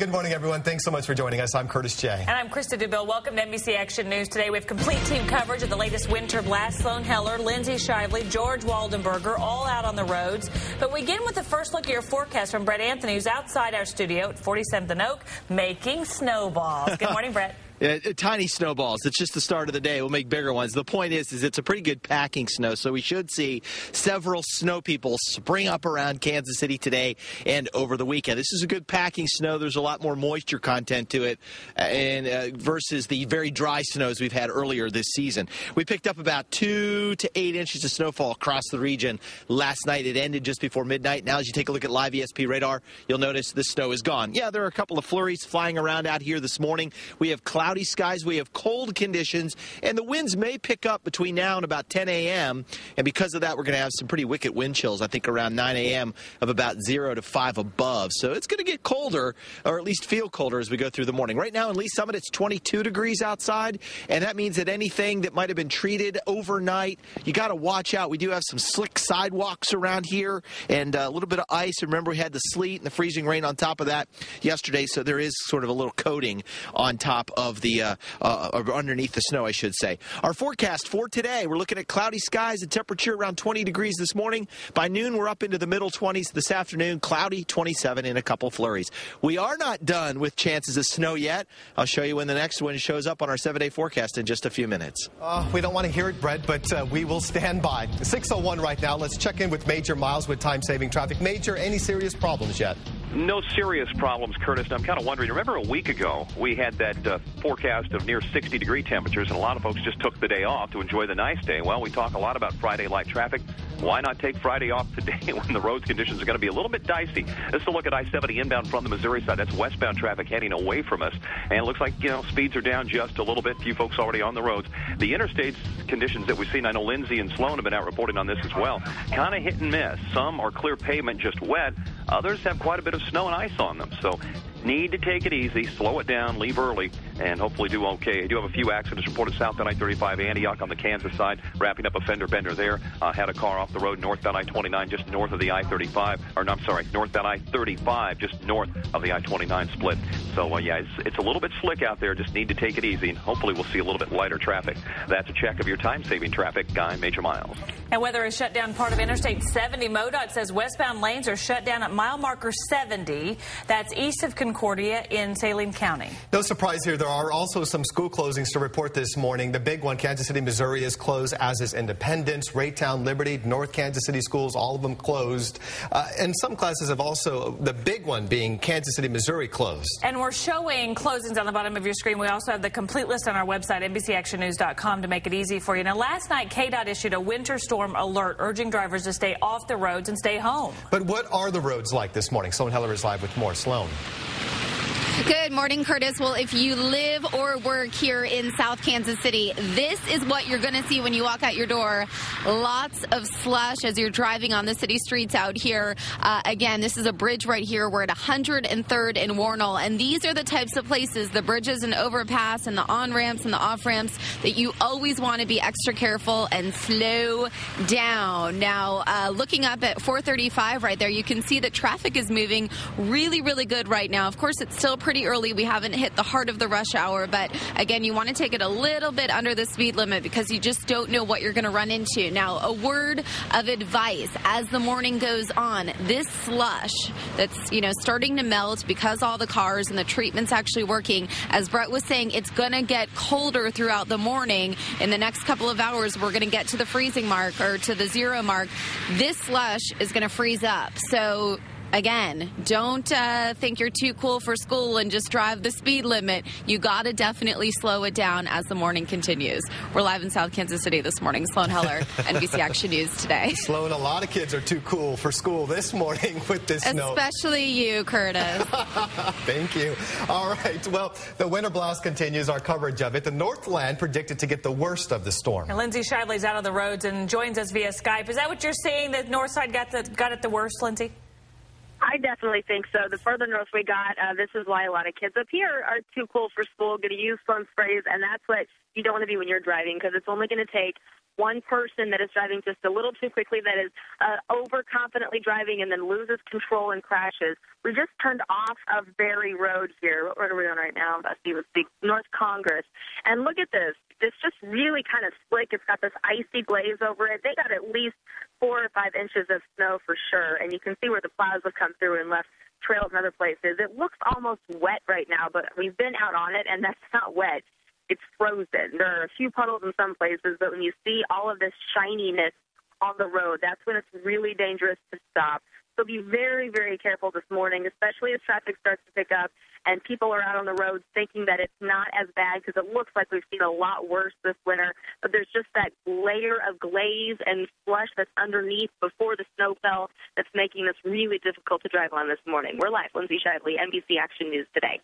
Good morning, everyone. Thanks so much for joining us. I'm Curtis Jay. And I'm Krista DeVille. Welcome to NBC Action News. Today we have complete team coverage of the latest winter blast. Sloan Heller, Lindsay Shively, George Waldenberger, all out on the roads. But we begin with the first look at your forecast from Brett Anthony, who's outside our studio at 47th and Oak, making snowballs. Good morning, Brett. Tiny snowballs. It's just the start of the day. We'll make bigger ones. The point is it's a pretty good packing snow, so we should see several snow people spring up around Kansas City today and over the weekend. This is a good packing snow. There's a lot more moisture content to it versus the very dry snows we've had earlier this season. We picked up about 2 to 8 inches of snowfall across the region last night. It ended just before midnight. Now, as you take a look at live ESP radar, you'll notice the snow is gone. Yeah, there are a couple of flurries flying around out here this morning. We have cloudy skies, we have cold conditions, and the winds may pick up between now and about 10 a.m. And because of that, we're going to have some pretty wicked wind chills, I think around 9 a.m. of about 0 to 5 above. So it's going to get colder, or at least feel colder as we go through the morning. Right now in Lee Summit, it's 22 degrees outside, and that means that anything that might have been treated overnight, you got to watch out. We do have some slick sidewalks around here and a little bit of ice. Remember, we had the sleet and the freezing rain on top of that yesterday, so there is sort of a little coating on top of the or underneath the snow, I should say. Our forecast for today, we're looking at cloudy skies and temperature around 20 degrees this morning. By noon, we're up into the middle 20s. This afternoon, cloudy, 27 and a couple flurries. We are not done with chances of snow yet. I'll show you when the next one shows up on our 7-day forecast in just a few minutes. We don't want to hear it, Brett, but we will stand by. 6:01 right now. Let's check in with Major Miles with time-saving traffic. Major, any serious problems yet? No serious problems, Curtis. I'm kind of wondering, remember a week ago we had that forecast of near 60-degree temperatures, and a lot of folks just took the day off to enjoy the nice day. Well, we talk a lot about Friday light traffic. Why not take Friday off today when the road conditions are going to be a little bit dicey? Let's look at I-70 inbound from the Missouri side. That's westbound traffic heading away from us. And it looks like, speeds are down just a little bit. Few folks already on the roads. The interstates conditions that we've seen, I know Lindsay and Sloan have been out reporting on this as well, kind of hit and miss. Some are clear pavement, just wet. Others have quite a bit of snow and ice on them. So need to take it easy, slow it down, leave early, and hopefully do okay. I do have a few accidents reported southbound I-35 Antioch on the Kansas side, wrapping up a fender bender there. Had a car off the road northbound I-29 just north of the I-35, or no, I'm sorry, northbound I-35 just north of the I-29 split. So, yeah, it's a little bit slick out there. Just need to take it easy, and hopefully we'll see a little bit lighter traffic. That's a check of your time-saving traffic. Guy, Major Miles. And weather has shut down part of Interstate 70. MoDOT says westbound lanes are shut down at mile marker 70. That's east of Concordia in Saline County. No surprise here. There are also some school closings to report this morning. The big one, Kansas City, Missouri, is closed, as is Independence, Raytown, Liberty, North Kansas City schools, all of them closed. And some classes have also, the big one being Kansas City, Missouri, closed. And we're showing closings on the bottom of your screen. We also have the complete list on our website, NBCActionNews.com, to make it easy for you. Now, last night, KDOT issued a winter storm alert urging drivers to stay off the roads and stay home. But what are the roads like this morning? Sloan Heller is live with more. Sloan. Good morning, Curtis. Well, if you live or work here in South Kansas City, this is what you're going to see when you walk out your door. Lots of slush as you're driving on the city streets out here. Again, this is a bridge right here. We're at 103rd and Warnell, and these are the types of places, the bridges and overpass and the on-ramps and the off-ramps, that you always want to be extra careful and slow down. Now, looking up at 435 right there, you can see that traffic is moving really, really good right now. Of course, it's still pretty early. We haven't hit the heart of the rush hour, but again, you want to take it a little bit under the speed limit because you just don't know what you're going to run into. Now, a word of advice as the morning goes on, this slush that's, starting to melt because all the cars and the treatment's actually working. As Brett was saying, it's going to get colder throughout the morning. In the next couple of hours, we're going to get to the freezing mark or to the 0 mark. This slush is going to freeze up. So again, don't think you're too cool for school and just drive the speed limit. You got to definitely slow it down as the morning continues. We're live in South Kansas City this morning. Sloan Heller, NBC Action News today. Sloan, a lot of kids are too cool for school this morning with this snow. Especially you, Curtis. Thank you. All right. Well, the winter blast continues, our coverage of it. The Northland predicted to get the worst of the storm. And Lindsay Shively's out on the roads and joins us via Skype. Is that what you're saying, that Northside got it the worst, Lindsay? I definitely think so. The further north we got, this is why a lot of kids up here are too cool for school, going to use phone sprays, and that's what you don't want to be when you're driving, because it's only going to take one person that is driving just a little too quickly, that is overconfidently driving and then loses control and crashes. We just turned off of Berry Road here. What are we on right now? Let's see, North Congress. And look at this. It's just really kind of slick. It's got this icy glaze over it. They got at least 4 or 5 inches of snow for sure, and you can see where the plows have come through and left trails in other places. It looks almost wet right now, but we've been out on it, and that's not wet. It's frozen. There are a few puddles in some places, but when you see all of this shininess on the road, that's when it's really dangerous to stop. So be very, very careful this morning, especially as traffic starts to pick up and people are out on the roads thinking that it's not as bad, because it looks like we've seen a lot worse this winter. But there's just that layer of glaze and slush that's underneath before the snow fell that's making this really difficult to drive on this morning. We're live. Lindsay Shively, NBC Action News Today.